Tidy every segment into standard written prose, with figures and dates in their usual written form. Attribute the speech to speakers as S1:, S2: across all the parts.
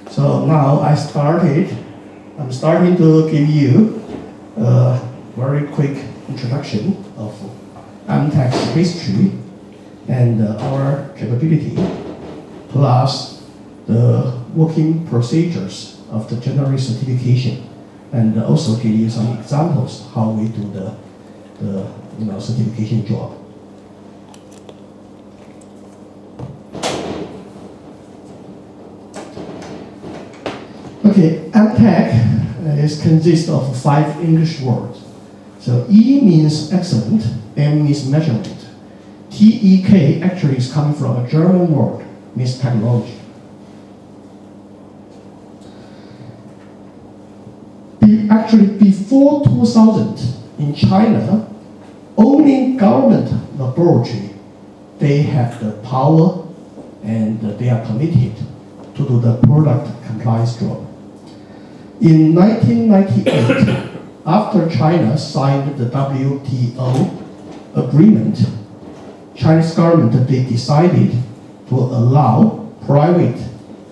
S1: So now I'm starting to give you a very quick introduction of EMTEK's history and our capability, plus the working procedures of the general certification, and also give you some examples how we do the certification job. Okay, EMTEK consists of 5 English words. So E means excellent, M means measurement. TEK actually is coming from a German word, means technology. Actually, before 2000, in China, only government laboratory, they have the power and they are committed to do the product compliance job. In 1998, after China signed the WTO agreement, Chinese government, they decided to allow private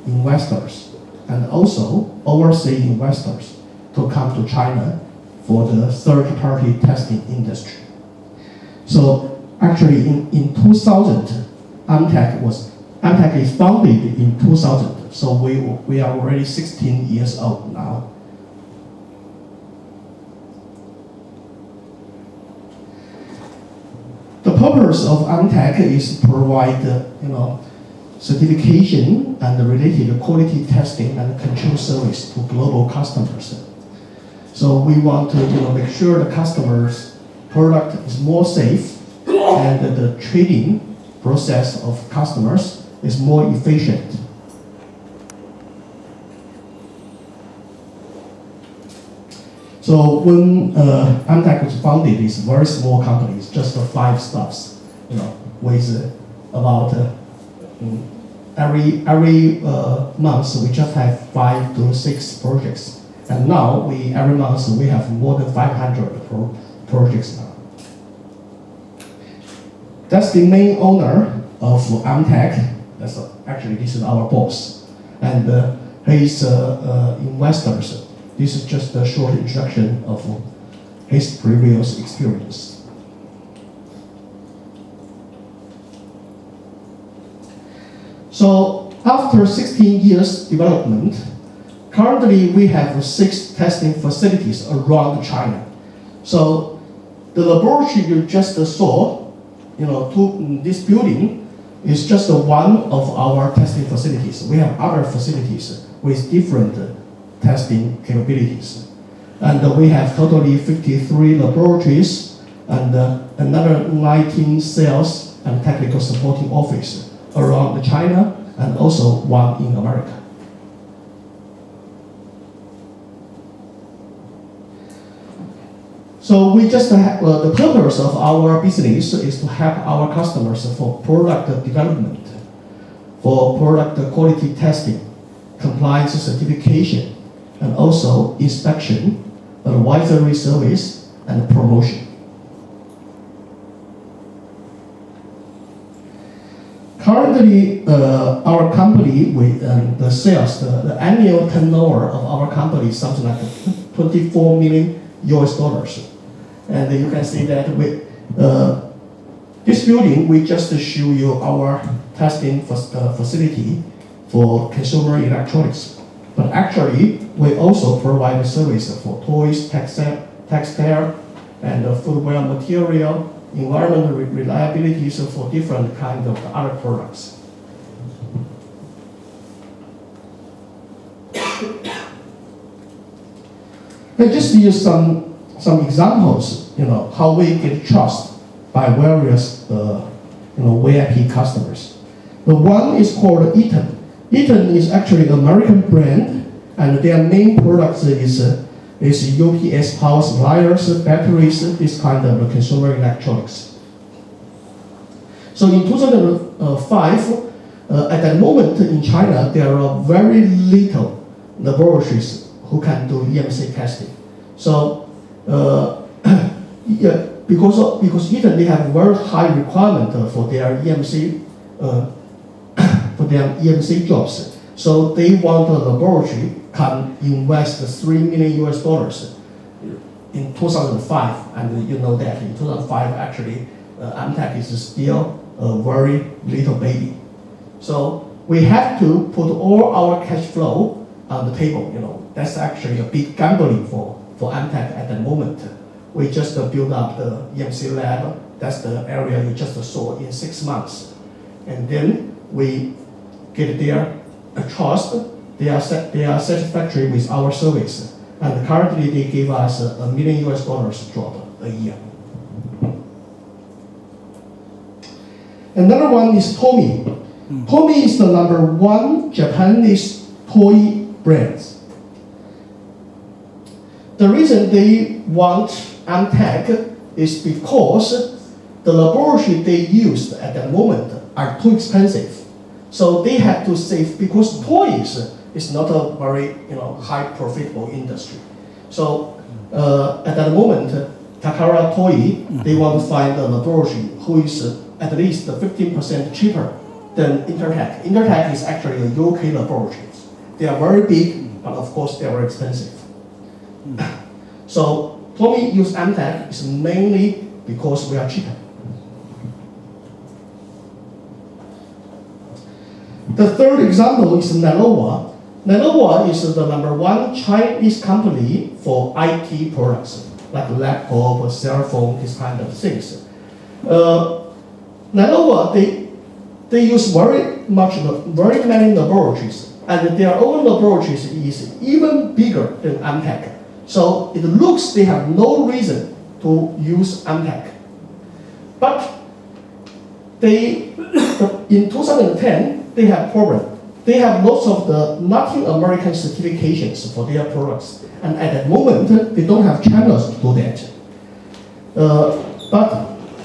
S1: investors and also overseas investors to come to China for the third-party testing industry. So actually in 2000, EMTEK is founded in 2000. So we are already 16 years old now. The purpose of EMTEK is to provide certification and related quality testing and control service to global customers. So we want to make sure the customer's product is more safe and the trading process of customers is more efficient. So when EMTEK was founded, it's a very small company. It's just 5 staffs, with about every month we just have 5 to 6 projects. And now every month we have more than 500 projects now. That's the main owner of EMTEK. Actually, this is our boss, and his investors. This is just a short introduction of his previous experience. So after 16 years development, currently we have 6 testing facilities around China. So the laboratory you just saw, this building is just one of our testing facilities. We have other facilities with different testing capabilities. And we have totally 53 laboratories and another 19 sales and technical supporting office around China and also one in America. So we just have, the purpose of our business is to help our customers for product development, for product quality testing, compliance certification, and also inspection, advisory service, and promotion. Currently, our company with the sales, the annual turnover of our company is something like $24 million. And you can see that with this building, we just show you our testing facility for consumer electronics. But actually, we also provide a service for toys, textile, and footwear material, environmental reliability, so for different kinds of other products. I just use some examples, how we get trust by various, VIP customers. The one is called Eaton. Eaton is actually an American brand, and their main products is UPS power suppliers, batteries, this kind of consumer electronics. So in 2005, at that moment in China, there are very little laboratories who can do EMC testing. So because Eaton, they have very high requirement for their EMC jobs. So they want the laboratory can invest $3 million in 2005, and you know that in 2005 actually EMTEK is still a very little baby. So we have to put all our cash flow on the table. That's actually a big gambling for EMTEK at the moment. We just build up the EMC lab. That's the area you just saw in 6 months, and then we get their trust. They are satisfactory with our service, and currently they give us $1 million job a year. Another one is Tomy. Tomy is the #1 Japanese toy brand. The reason they want EMTEK is because the laboratory they use at the moment are too expensive. So they have to save, because toys is not a very high profitable industry. So at that moment, Takara Toy, they want to find a laboratory who is at least 15% cheaper than EMTEK. EMTEK is actually a UK laboratory. They are very big, but of course they are very expensive. So Tomy use EMTEK is mainly because we are cheaper. The third example is Nanova. Nanova is the #1 Chinese company for IT products, like laptop, cell phone, this kind of things. Nanova, they use very many laboratories, and their own laboratories is even bigger than EMTEK. So it looks they have no reason to use EMTEK. But in 2010, they have problem. They have lots of the Latin American certifications for their products, and at that moment they don't have channels to do that. But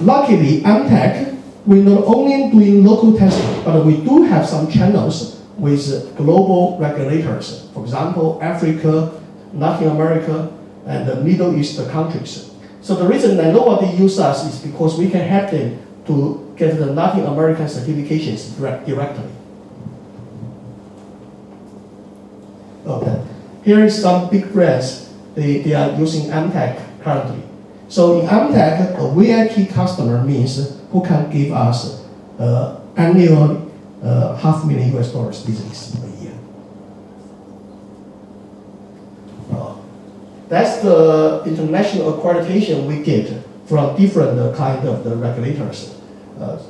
S1: luckily, EMTEK, we're not only doing local testing, but we do have some channels with global regulators. For example, Africa, Latin America, and the Middle East countries. So the reason Nanova they use us is because we can help them to get the Latin American certifications directly. Okay. Here is some big brands. They are using EMTEK currently. So in EMTEK, a VIP customer means who can give us annual $500,000 business a year. That's the international accreditation we get from different kind of the regulators.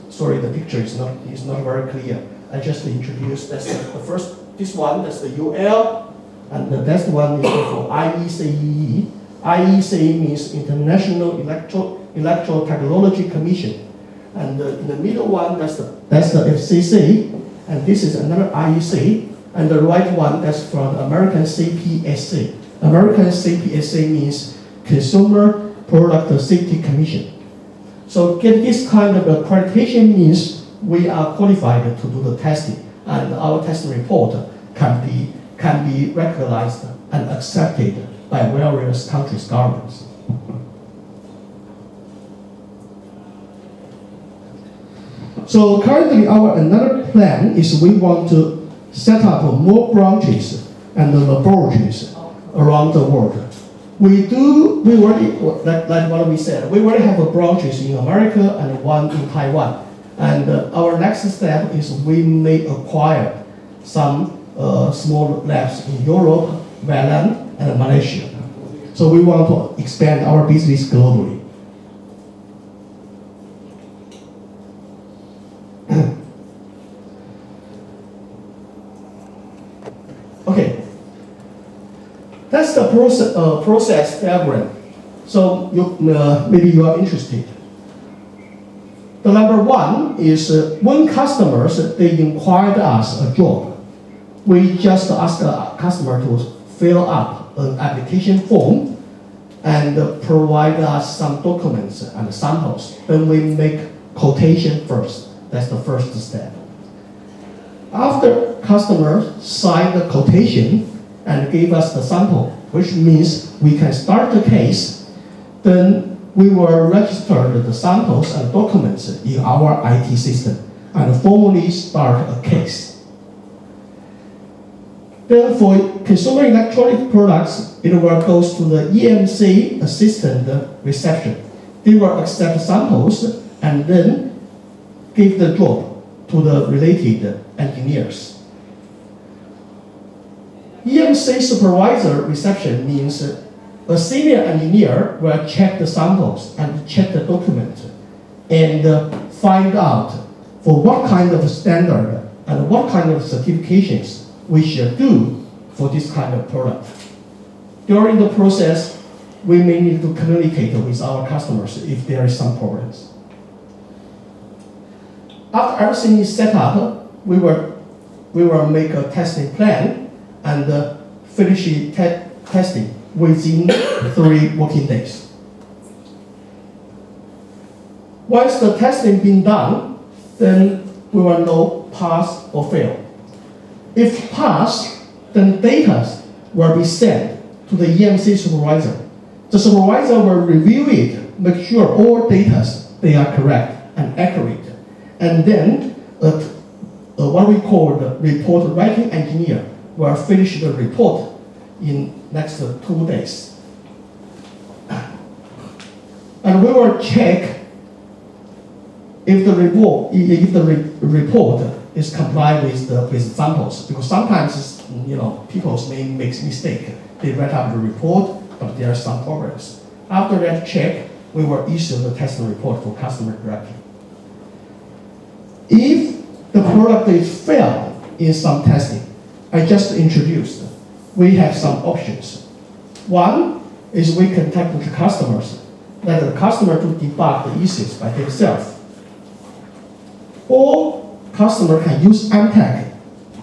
S1: Sorry, the picture is not very clear. I just introduced that's the first. This one, that's the UL, and the next one is for IECE. IECE means International Electrotechnology Commission, and in the middle one, that's the FCC, and this is another IEC, and the right one, that's from American CPSC. American CPSC means Consumer Product Safety Commission. So get this kind of accreditation means we are qualified to do the testing, and our testing report can be recognized and accepted by various countries' governments. So currently, our another plan is we want to set up more branches and laboratories around the world. We already, like what we said, we already have branches in America and one in Taiwan. And our next step is we may acquire some small labs in Europe, Vietnam, and Malaysia. So we want to expand our business globally. Okay, that's the process diagram. So maybe you are interested. The #1 is when customers they inquired us a job, we just ask the customer to fill up an application form and provide us some documents and samples. Then we make quotation first. That's the first step. After customers sign the quotation and give us the sample, which means we can start the case, then we will register the samples and documents in our IT system and formally start a case. Then for consumer electronic products, it will go to the EMC assistant reception. They will accept samples and then give the job to the related engineers. EMC supervisor reception means a senior engineer will check the samples and check the document and find out for what kind of standard and what kind of certifications we should do for this kind of product. During the process, we may need to communicate with our customers if there is some problems. After everything is set up, we will make a testing plan and finish testing within 3 working days. Once the testing been done, then we will know pass or fail. If pass, then data will be sent to the EMC supervisor. The supervisor will review it, make sure all data they are correct and accurate, and then what we call the report writing engineer will finish the report in next 2 days. And we will check if the report is compliant with samples, because sometimes people may make mistake. They write up the report, but there are some problems. After that check, we will issue the testing report for customer directly. If the product is failed in some testing, I just introduced, we have some options. One is we contact the customers, let the customer to debug the issues by themselves. Or customer can use EMTEK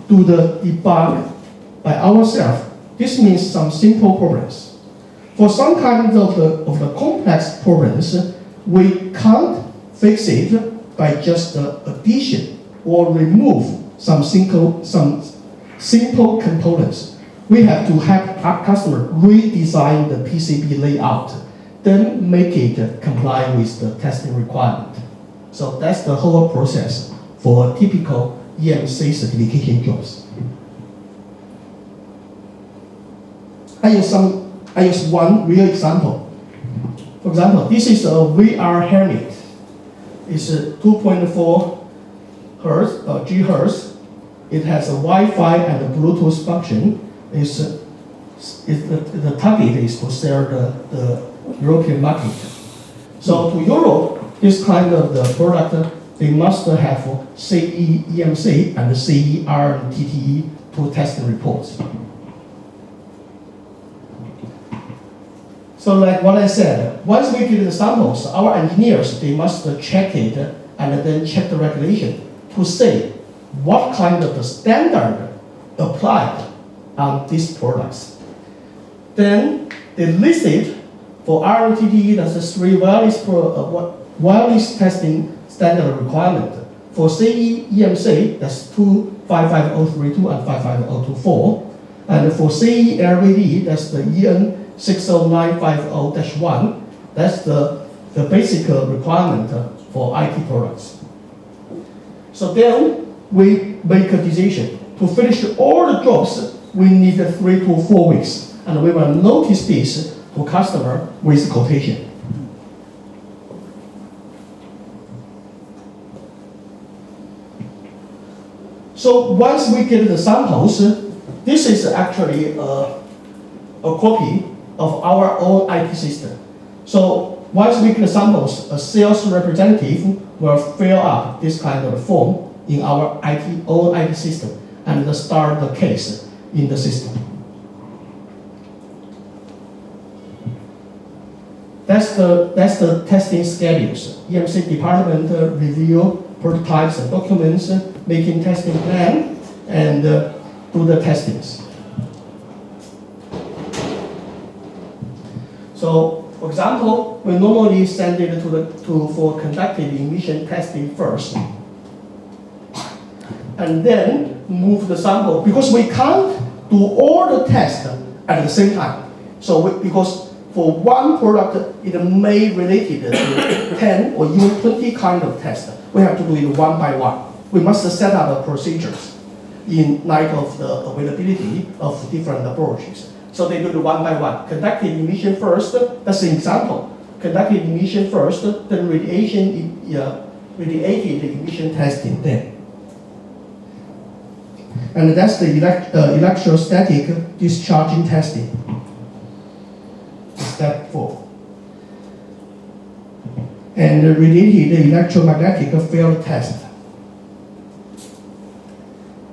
S1: to the debug by ourselves. This means some simple problems. For some kind of the complex problems, we can't fix it by just addition or remove some simple components. We have to have our customer redesign the PCB layout, then make it comply with the testing requirement. So that's the whole process for typical EMC certification jobs. I use one real example. For example, this is a VR helmet. It's a 2.4 GHz. It has a Wi-Fi and a Bluetooth function. The target is to sell the European market. So to Europe, this kind of the product, they must have CE EMC and CE RTTE to test the reports. So like what I said, once we get the samples, our engineers, they must check it and then check the regulation to say what kind of the standard applied on these products. Then they list it for RTTE, that's the 3 wireless testing standard requirement. For CE EMC, that's 255032 and 55024. And for CE LVD, that's the EN 60950-1. That's the basic requirement for IT products. So then we make a decision. To finish all the jobs, we need 3 to 4 weeks. And we will notice this to customer with quotation. So once we get the samples, this is actually a copy of our own IT system. So once we get the samples, a sales representative will fill up this kind of form in our own IT system and start the case in the system. That's the testing schedules. EMC department review prototypes and documents, making testing plan, and do the testings. So, for example, we normally send it for conducted emission testing first, and then move the sample, because we can't do all the tests at the same time. So, because for one product, it may related to 10 or even 20 kind of tests. We have to do it one by one. We must set up procedures. in light of the availability of different laboratories. So they do it one by one. Conducted emission first, that's an example. Conducted emission first, then radiated emission testing then. And that's the electrostatic discharging testing. Step 4. And the related electromagnetic field test.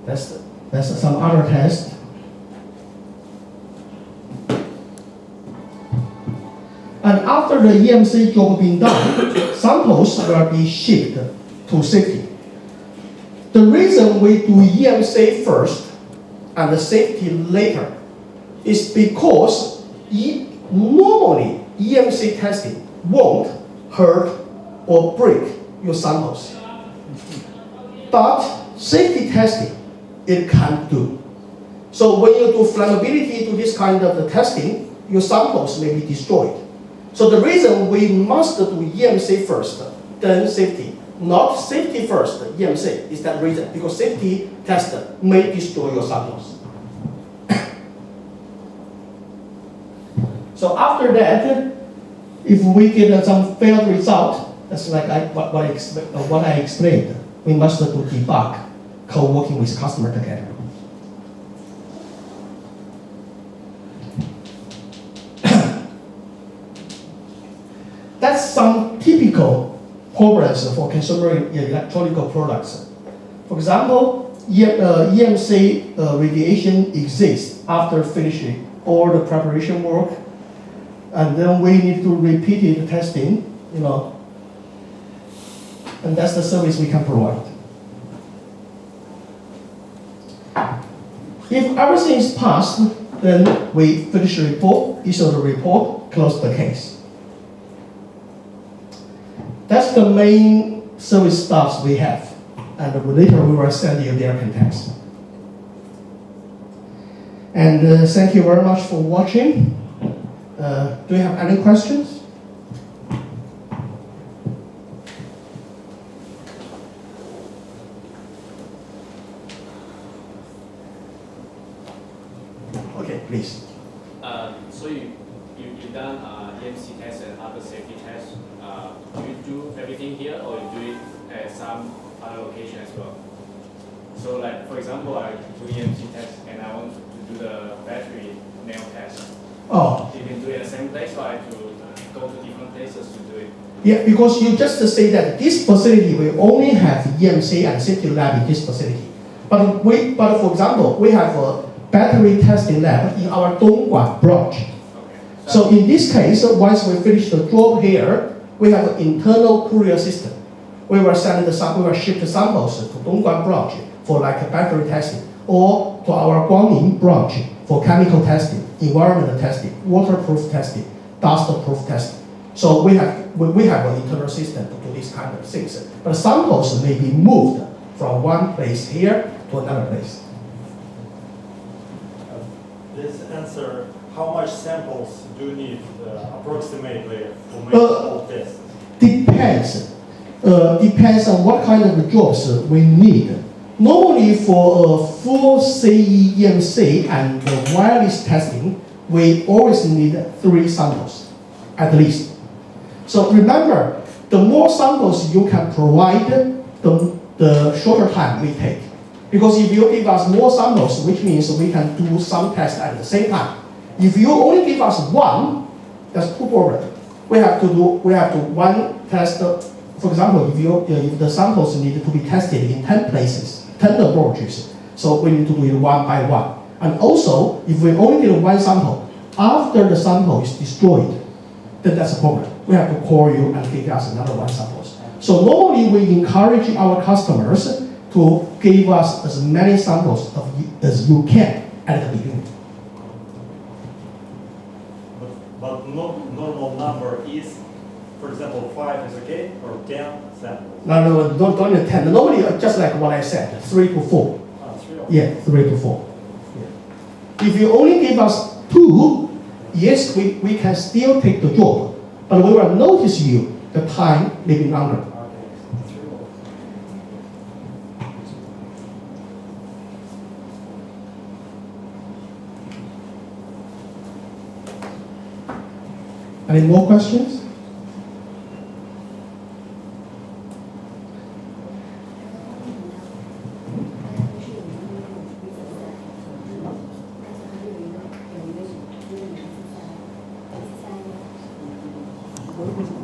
S1: That's some other test. And after the EMC job being done, samples will be shipped to safety. The reason we do EMC first and the safety later is because normally EMC testing won't hurt or break your samples. But safety testing, it can do. So when you do flammability to this kind of the testing, your samples may be destroyed. So the reason we must do EMC first, then safety. Not safety first, EMC is that reason, because safety test may destroy your samples. So after that, if we get some failed result, that's like what I explained, we must do debug, co-working with customer together. That's some typical problems for consumer electronic products. For example, EMC radiation exists after finishing all the preparation work, and then we need to repeat the testing, and that's the service we can provide. If everything is passed, then we finish the report, issue the report, close the case. That's the main service staffs we have, and later we will send you their contacts. And thank you very much for watching. Do you have any questions? Okay, please.
S2: So you've done EMC tests and other safety tests. Do you do everything here, or you do it at some other location as well? So, like for example, I do EMC test and I want to do the battery nail test.
S1: Oh.
S2: You can do it at the same place, or I have to go to different places to do it?
S1: Yeah, because you just say that this facility will only have EMC and safety lab in this facility. But for example, we have a battery testing lab in our Dongguan branch.
S2: Okay.
S1: So in this case, once we finish the job here, we have an internal courier system. We will ship the samples to Dongguan branch for like battery testing, or to our Guangning branch for chemical testing, environmental testing, waterproof testing, dust-proof testing. So we have an internal system to do this kind of things. But samples may be moved from one place here to another place.
S3: This answer, how much samples do you need approximately to make all tests?
S1: Depends. Depends on what kind of jobs we need. Normally for a full CE EMC and wireless testing, we always need 3 samples, at least. So remember, the more samples you can provide, the shorter time we take. Because if you give us more samples, which means we can do some tests at the same time. If you only give us 1, that's 2 problems. We have to one test. For example, if the samples need to be tested in 10 places, 10 laboratories, so we need to do it one by one. And also, if we only get 1 sample, after the sample is destroyed, then that's a problem. We have to call you and give us another 1 samples. So normally we encourage our customers to give us as many samples as you can at the beginning.
S3: But normal number is, for example, 5 is okay, or 10 samples?
S1: No, don't need 10. Normally, just like what I said, 3 to 4.
S3: 3
S1: Yeah, 3 to 4. Yeah. If you only give us 2, yes, we can still take the job, but we will notice you the time may be longer. Any more questions?